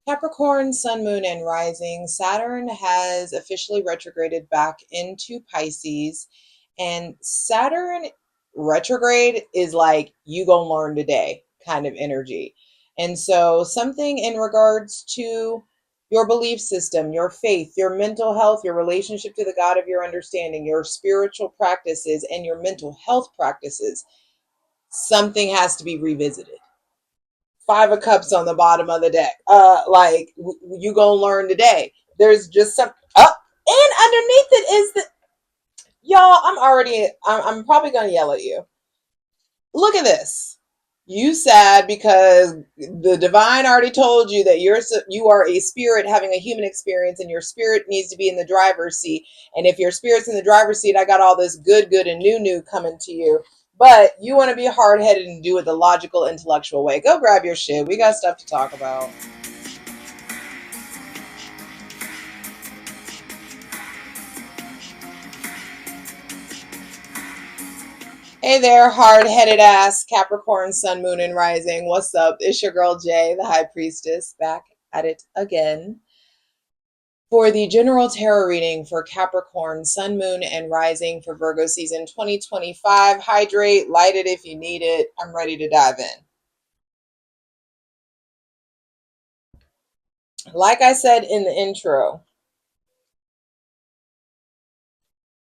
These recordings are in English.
Capricorn, Sun, Moon, and Rising. Saturn has officially retrograded back into Pisces. And Saturn retrograde is like, you gonna learn today kind of energy. And so, something in regards to your belief system, your faith, your mental health, your relationship to the God of your understanding, your spiritual practices, and your mental health practices, something has to be revisited. Five of Cups on the bottom of the deck. You gonna learn today. There's just some up, and underneath it is the y'all. I'm probably gonna yell at you. Look at this. You sad because the divine already told you that you are a spirit having a human experience, and your spirit needs to be in the driver's seat. And if your spirit's in the driver's seat, I got all this good, and new coming to you. But you want to be hard headed and do it the logical, intellectual way. Go grab your shit. We got stuff to talk about. Hey there, hard headed ass Capricorn, Sun, Moon, and Rising. What's up? It's your girl Jay, the High Priestess, back at it again for the general tarot reading for Capricorn, Sun, Moon, and Rising for Virgo season 2025. Hydrate, light it if you need it. I'm ready to dive in. Like I said in the intro,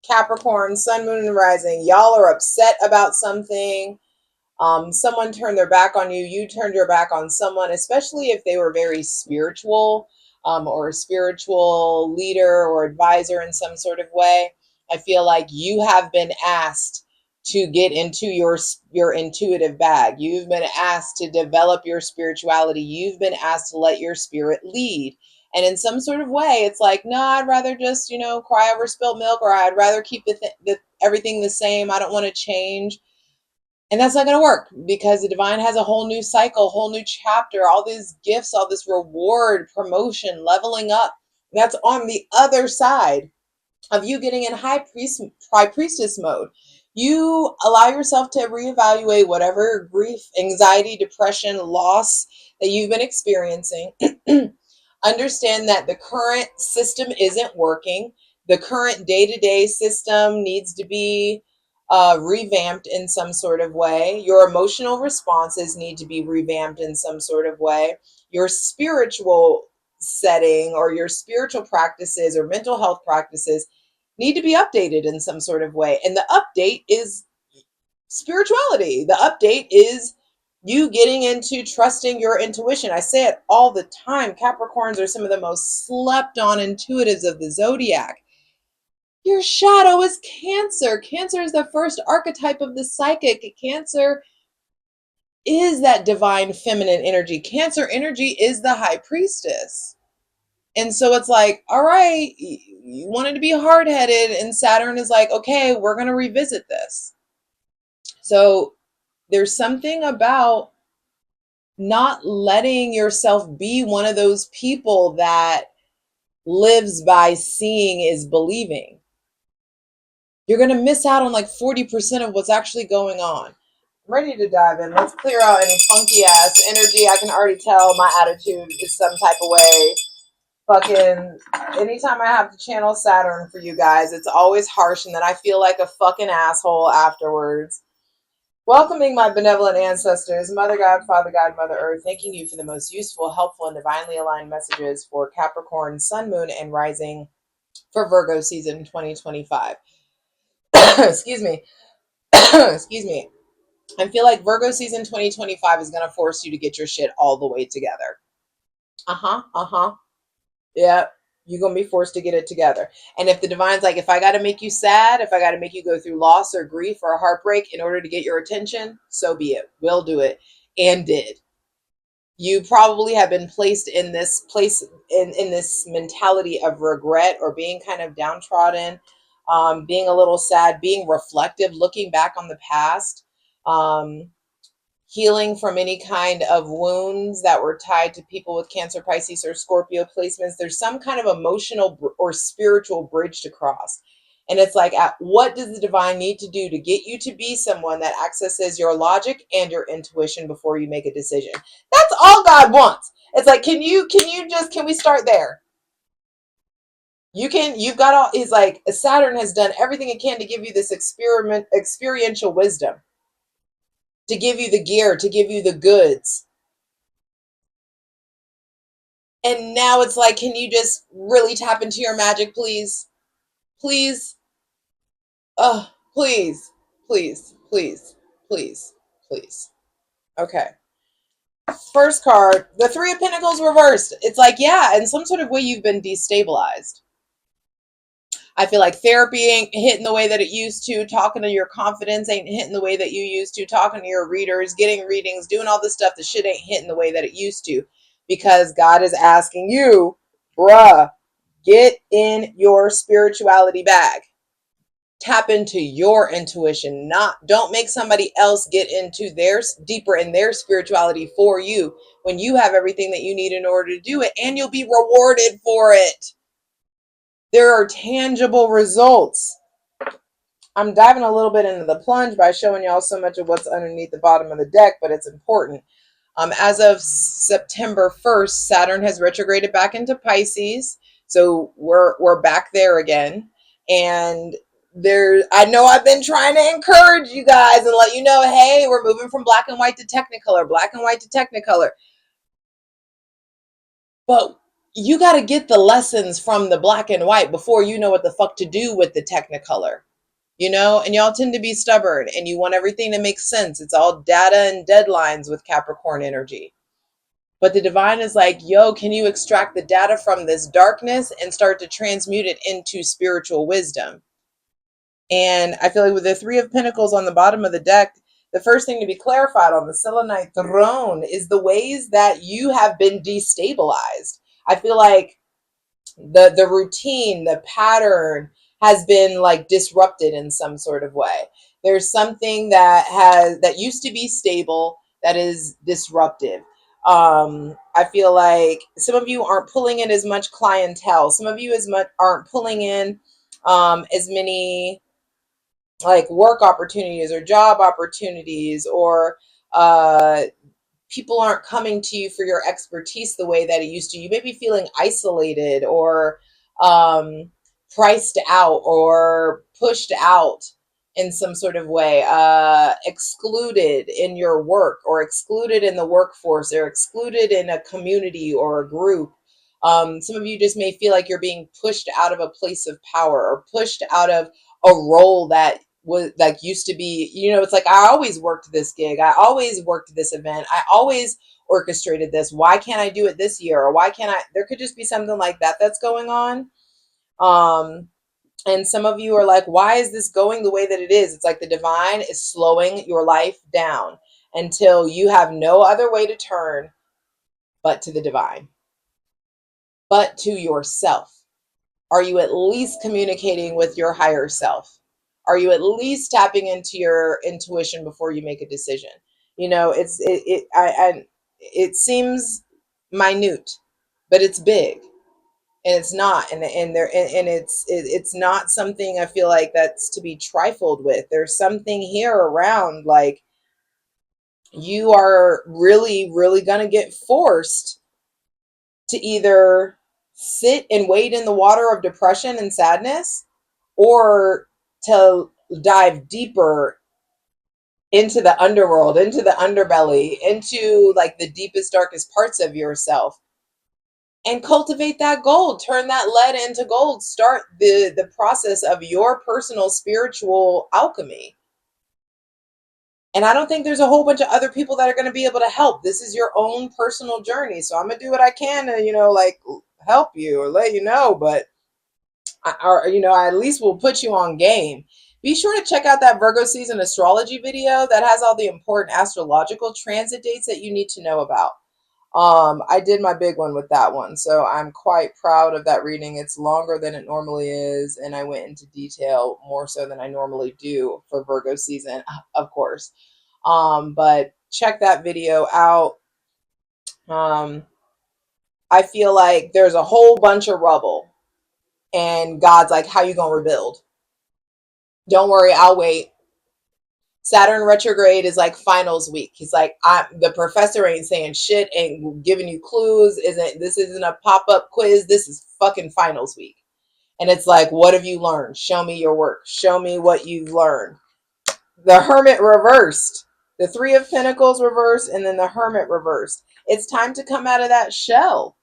Capricorn, Sun, Moon, and Rising, y'all are upset about something. Someone turned their back on you. You turned your back on someone, especially if they were very spiritual, or a spiritual leader or advisor in some sort of way. I feel like you have been asked to get into your intuitive bag. You've been asked to develop your spirituality. You've been asked to let your spirit lead. And in some sort of way, it's like, no, I'd rather just, cry over spilt milk, or I'd rather keep everything the same. I don't want to change. And that's not going to work, because the divine has a whole new cycle, whole new chapter, all these gifts, all this reward, promotion, leveling up. That's on the other side of you getting in high priestess mode. You allow yourself to reevaluate whatever grief, anxiety, depression, loss that you've been experiencing. Understand that the current system isn't working. The current day-to-day system needs to be revamped in some sort of way. Your emotional responses need to be revamped in some sort of way. Your spiritual setting, or your spiritual practices or mental health practices, need to be updated in some sort of way. And the update is spirituality. The update is you getting into trusting your intuition. I say it all the time. Capricorns are some of the most slept on intuitives of the zodiac. Your shadow is Cancer. Cancer is the first archetype of the psychic. Cancer is that divine feminine energy. Cancer energy is the high priestess. And so it's like, all right, you wanted to be hard headed, and Saturn is like, okay, we're going to revisit this. So there's something about not letting yourself be one of those people that lives by seeing is believing. You're going to miss out on like 40% of what's actually going on. I'm ready to dive in. Let's clear out any funky ass energy. I can already tell my attitude is some type of way. Fucking anytime I have to channel Saturn for you guys, it's always harsh, and then I feel like a fucking asshole afterwards. Welcoming my benevolent ancestors, Mother God, Father God, Mother Earth, thanking you for the most useful, helpful, and divinely aligned messages for Capricorn, Sun, Moon, and Rising for Virgo season 2025. Excuse me. Excuse me. I feel like Virgo season 2025 is going to force you to get your shit all the way together. Yeah, you're going to be forced to get it together. And if the divine's like, if I got to make you sad, if I got to make you go through loss or grief or heartbreak in order to get your attention, so be it. We'll do it. And did. You probably have been placed in this place, in this mentality of regret, or being kind of downtrodden, being a little sad, being reflective, looking back on the past, healing from any kind of wounds that were tied to people with Cancer, Pisces, or Scorpio placements. There's some kind of emotional or spiritual bridge to cross. And it's like, what does the divine need to do to get you to be someone that accesses your logic and your intuition before you make a decision? That's all God wants. It's like, can we start there? You've got all, he's like, Saturn has done everything it can to give you this experiential wisdom, to give you the gear, to give you the goods. And now it's like, can you just really tap into your magic, please? Please? Oh, please, please, please, please, please. Okay. First card, the Three of Pentacles reversed. It's like, yeah, in some sort of way you've been destabilized. I feel like therapy ain't hitting the way that it used to. Talking to your confidence ain't hitting the way that you used to. Talking to your readers, getting readings, doing all this stuff, the shit ain't hitting the way that it used to. Because God is asking you, bruh, get in your spirituality bag. Tap into your intuition. Don't make somebody else get into their deeper in their spirituality for you when you have everything that you need in order to do it, and you'll be rewarded for it. There are tangible results. I'm diving a little bit into the plunge by showing y'all so much of what's underneath the bottom of the deck, but it's important. As of September 1st, Saturn has retrograded back into Pisces. So we're back there again. And I know I've been trying to encourage you guys and let you know, hey, we're moving from black and white to Technicolor, black and white to Technicolor. But you got to get the lessons from the black and white before you know what the fuck to do with the Technicolor. And y'all tend to be stubborn and you want everything to make sense. It's all data and deadlines with Capricorn energy. But the divine is like, yo, can you extract the data from this darkness and start to transmute it into spiritual wisdom? And I feel like with the Three of Pentacles on the bottom of the deck, the first thing to be clarified on the Selenite throne is the ways that you have been destabilized. I feel like the routine, the pattern has been like disrupted in some sort of way. There's something that used to be stable that is disruptive. I feel like some of you aren't pulling in as much clientele. Some of you aren't pulling in as many like work opportunities or job opportunities, or people aren't coming to you for your expertise the way that it used to. You may be feeling isolated or priced out or pushed out in some sort of way, excluded in your work or excluded in the workforce or excluded in a community or a group. Some of you just may feel like you're being pushed out of a place of power or pushed out of a role that was like used to be, it's like, I always worked this gig. I always worked this event. I always orchestrated this. Why can't I do it this year? Or why can't I? There could just be something like that that's going on. And some of you are like, why is this going the way that it is? It's like the divine is slowing your life down until you have no other way to turn but to the divine, but to yourself. Are you at least communicating with your higher self? Are you at least tapping into your intuition before you make a decision? It seems minute, but it's big, and it's not, and it's not something I feel like that's to be trifled with. There's something here around like you are really, really gonna get forced to either sit and wade in the water of depression and sadness, or to dive deeper into the underworld, into the underbelly, into like the deepest, darkest parts of yourself and cultivate that gold. Turn that lead into gold. Start the process of your personal spiritual alchemy. And I don't think there's a whole bunch of other people that are going to be able to help. This is your own personal journey. So I'm going to do what I can to, like help you or let you know, but I at least will put you on game. Be sure to check out that Virgo season astrology video that has all the important astrological transit dates that you need to know about. I did my big one with that one, so I'm quite proud of that reading. It's longer than it normally is, and I went into detail more so than I normally do for Virgo season, of course. But check that video out. I feel like there's a whole bunch of rubble, and God's like, how you gonna rebuild? Don't worry, I'll wait. Saturn retrograde is like finals week. He's like, the professor ain't saying shit, ain't giving you clues. This isn't a pop up quiz. This is fucking finals week. And it's like, what have you learned? Show me your work. Show me what you've learned. The Hermit reversed. The Three of Pentacles reversed, and then the Hermit reversed. It's time to come out of that shell.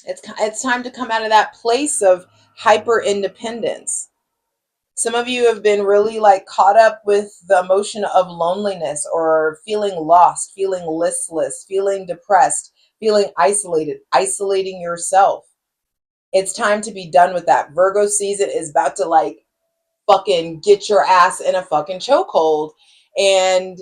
It's time to come out of that place of hyper independence. Some of you have been really like caught up with the emotion of loneliness or feeling lost, feeling listless, feeling depressed, feeling isolated, isolating yourself. It's time to be done with that. Virgo season is about to like fucking get your ass in a fucking chokehold. And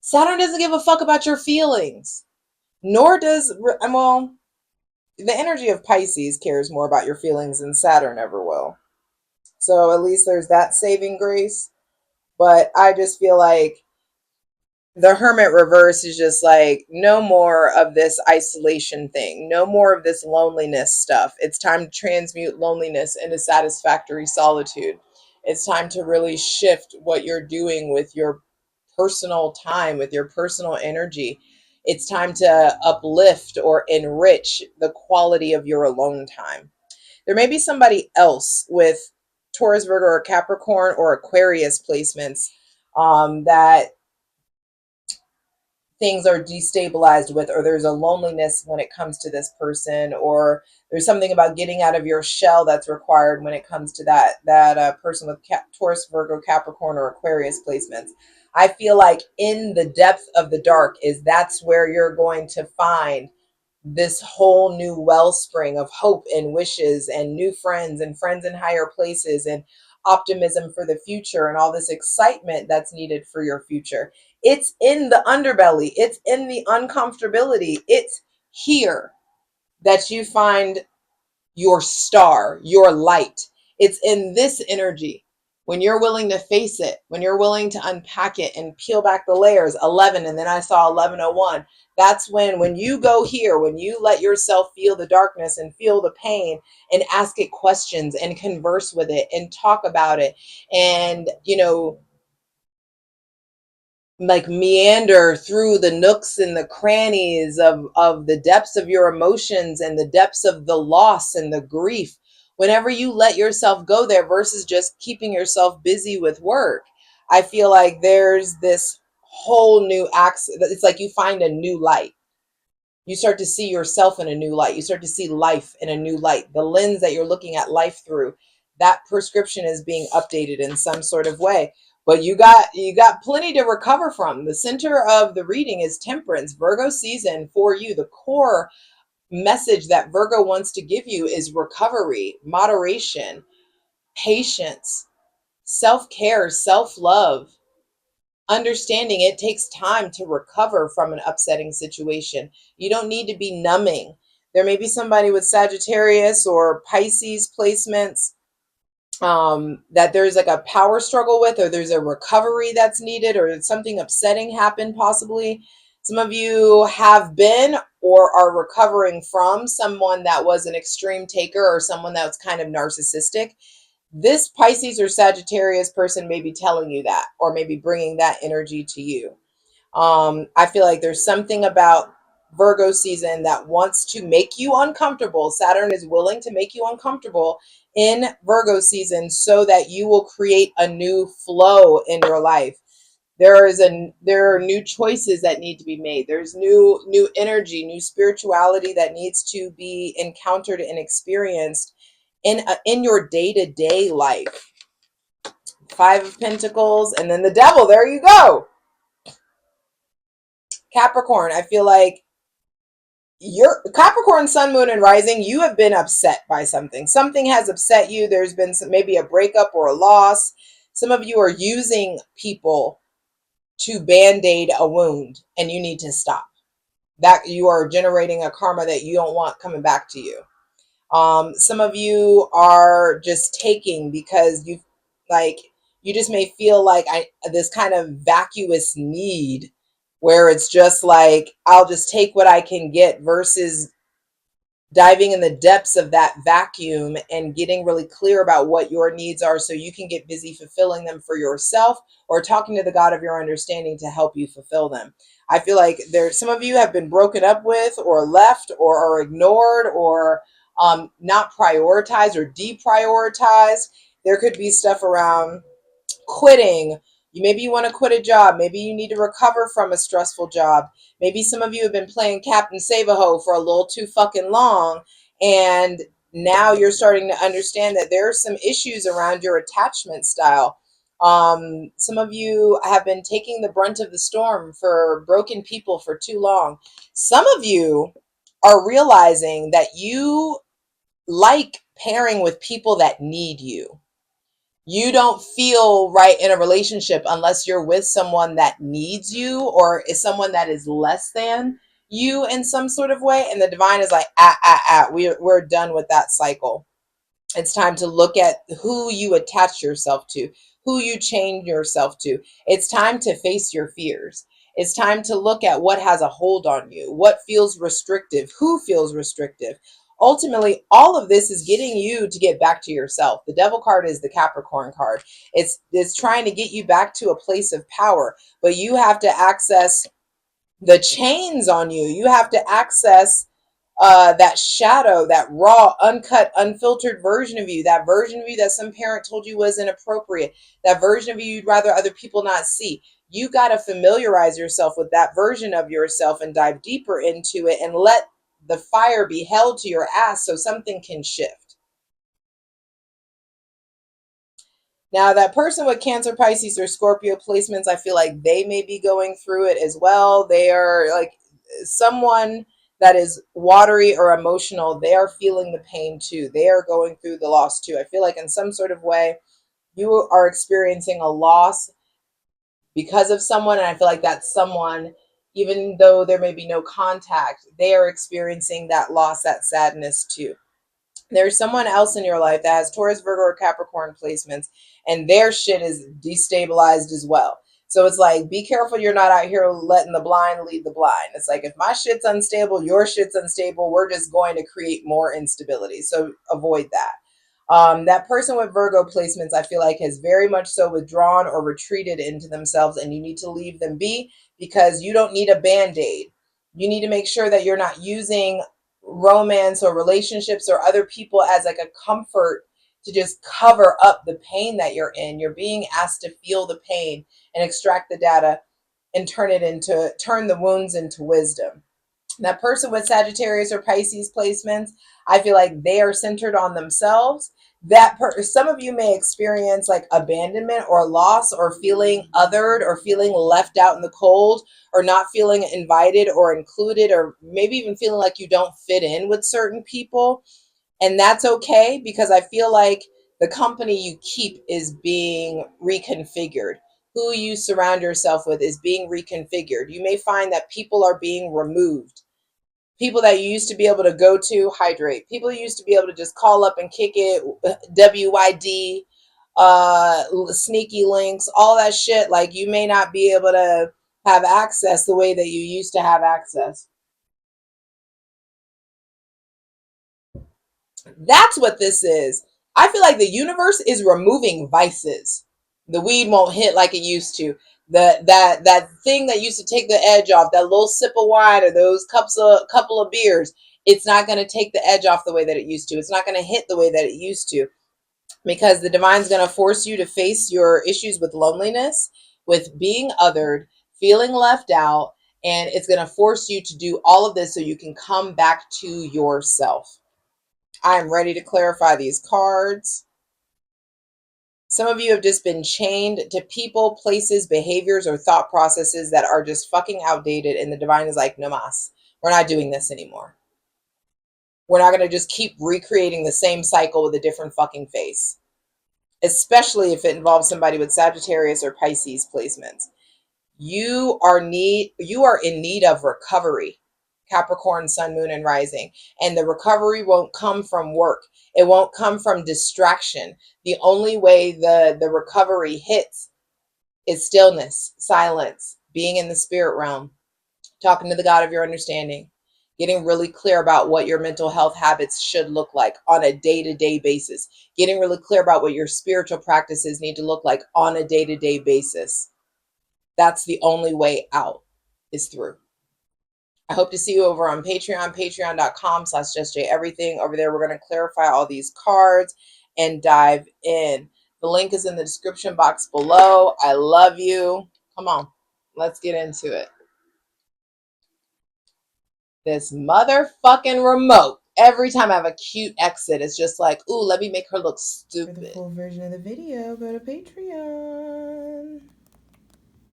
Saturn doesn't give a fuck about your feelings, nor does, well, the energy of Pisces cares more about your feelings than Saturn ever will. So at least there's that saving grace. But I just feel like the Hermit reverse is just like, no more of this isolation thing, no more of this loneliness stuff. It's time to transmute loneliness into satisfactory solitude. It's time to really shift what you're doing with your personal time, with your personal energy. It's time to uplift or enrich the quality of your alone time. There may be somebody else with Taurus, Virgo, or Capricorn or Aquarius placements that things are destabilized with, or there's a loneliness when it comes to this person, or there's something about getting out of your shell that's required when it comes to that person with Taurus, Virgo, Capricorn, or Aquarius placements. I feel like in the depth of the dark that's where you're going to find this whole new wellspring of hope and wishes and new friends and friends in higher places and optimism for the future and all this excitement that's needed for your future. It's in the underbelly. It's in the uncomfortability. It's here that you find your star, your light. It's in this energy. When you're willing to face it, when you're willing to unpack it and peel back the layers, 11, and then I saw 1101. That's when you go here, when you let yourself feel the darkness and feel the pain and ask it questions and converse with it and talk about it and, like meander through the nooks and the crannies of the depths of your emotions and the depths of the loss and the grief. Whenever you let yourself go there versus just keeping yourself busy with work, I feel like there's this whole new access. It's like you find a new light. You start to see yourself in a new light. You start to see life in a new light. The lens that you're looking at life through, that prescription is being updated in some sort of way. But you got plenty to recover from. The center of the reading is temperance. Virgo season for you. The core message that Virgo wants to give you is recovery, moderation, patience, self-care, self-love, understanding it takes time to recover from an upsetting situation. You don't need to be numbing. There may be somebody with Sagittarius or Pisces placements that there's like a power struggle with, or there's a recovery that's needed, or something upsetting happened possibly. Some of you have been or are recovering from someone that was an extreme taker or someone that was kind of narcissistic. This Pisces or Sagittarius person may be telling you that, or maybe bringing that energy to you. I feel like there's something about Virgo season that wants to make you uncomfortable. Saturn is willing to make you uncomfortable in Virgo season so that you will create a new flow in your life. There are new choices that need to be made. There's new energy, new spirituality that needs to be encountered and experienced in your day-to-day life. Five of Pentacles, and then the Devil. There you go. Capricorn, I feel like your Capricorn, Sun, Moon, and Rising, you have been upset by something. Something has upset you. There's been maybe a breakup or a loss. Some of you are using people to band-aid a wound, and you need to stop. That you are generating a karma that you don't want coming back to you. Some of you are just taking because you just may feel like this kind of vacuous need where it's just like, I'll just take what I can get versus diving in the depths of that vacuum and getting really clear about what your needs are so you can get busy fulfilling them for yourself, or talking to the God of your understanding to help you fulfill them. I feel like there's some of you have been broken up with or left or are ignored or not prioritized or deprioritized. There could be stuff around quitting. Maybe you want to quit a job. Maybe you need to recover from a stressful job. Maybe some of you have been playing Captain Save-A-Ho for a little too fucking long, and now you're starting to understand that there are some issues around your attachment style. Some of you have been taking the brunt of the storm for broken people for too long. Some of you are realizing that you like pairing with people that need you. You don't feel right in a relationship unless you're with someone that needs you or is someone that is less than you in some sort of way. And the divine is like, we're done with that cycle. It's time to look at who you attach yourself to, who you chain yourself to. It's time to face your fears. It's time to look at what has a hold on you, what feels restrictive, who feels restrictive. Ultimately, all of this is getting you to get back to yourself. The devil card is the Capricorn card. It's trying to get you back to a place of power, but you have to access the chains on you. You have to access that shadow, that raw, uncut, unfiltered version of you, that version of you that some parent told you was inappropriate, that version of you you'd rather other people not see. You got to familiarize yourself with that version of yourself and dive deeper into it and let the fire be held to your ass so something can shift. Now, that person with Cancer, Pisces, or Scorpio placements, I feel like they may be going through it as well. They are like someone that is watery or emotional. They are feeling the pain too. They are going through the loss too. I feel like in some sort of way, you are experiencing a loss because of someone. And I feel like that someone, even though there may be no contact, they are experiencing that loss, that sadness too. There's someone else in your life that has Taurus, Virgo, or Capricorn placements, and their shit is destabilized as well. So it's like, be careful you're not out here letting the blind lead the blind. It's like, if my shit's unstable, your shit's unstable, we're just going to create more instability. So avoid that. That person with Virgo placements, I feel like, has very much so withdrawn or retreated into themselves, and you need to leave them be because you don't need a band-aid. You need to make sure that you're not using romance or relationships or other people as like a comfort to just cover up the pain that you're in. You're being asked to feel the pain and extract the data and turn the wounds into wisdom. That person with Sagittarius or Pisces placements, I feel like they are centered on themselves. Some of you may experience like abandonment or loss or feeling othered or feeling left out in the cold or not feeling invited or included or maybe even feeling like you don't fit in with certain people. And that's okay because I feel like the company you keep is being reconfigured. Who you surround yourself with is being reconfigured. You may find that people are being removed. People that you used to be able to go to, hydrate. People you used to be able to just call up and kick it, WYD, sneaky links, all that shit. Like, you may not be able to have access the way that you used to have access. That's what this is. I feel like the universe is removing vices. The weed won't hit like it used to. That thing that used to take the edge off, that little sip of wine or those couple of beers, it's not going to take the edge off the way that it used to. It's not going to hit the way that it used to because the divine's going to force you to face your issues with loneliness, with being othered, feeling left out, and it's going to force you to do all of this so you can come back to yourself. I am ready to clarify these cards. Some of you have just been chained to people, places, behaviors, or thought processes that are just fucking outdated. And the divine is like, no mas. We're not doing this anymore. We're not going to just keep recreating the same cycle with a different fucking face, especially if it involves somebody with Sagittarius or Pisces placements. You are in need of recovery. Capricorn, Sun, Moon, and Rising. And the recovery won't come from work. It won't come from distraction. The only way the recovery hits is stillness, silence, being in the spirit realm, talking to the God of your understanding, Getting really clear about what your mental health habits should look like on a day-to-day basis. Getting really clear about what your spiritual practices need to look like on a day-to-day basis. That's the only way out, is through. I hope to see you over on Patreon, patreon.com/JustJEverything. Over there, we're going to clarify all these cards and dive in. The link is in the description box below. I love you. Come on, let's get into it. This motherfucking remote. Every time I have a cute exit, it's just like, ooh, let me make her look stupid. For the full version of the video, go to Patreon.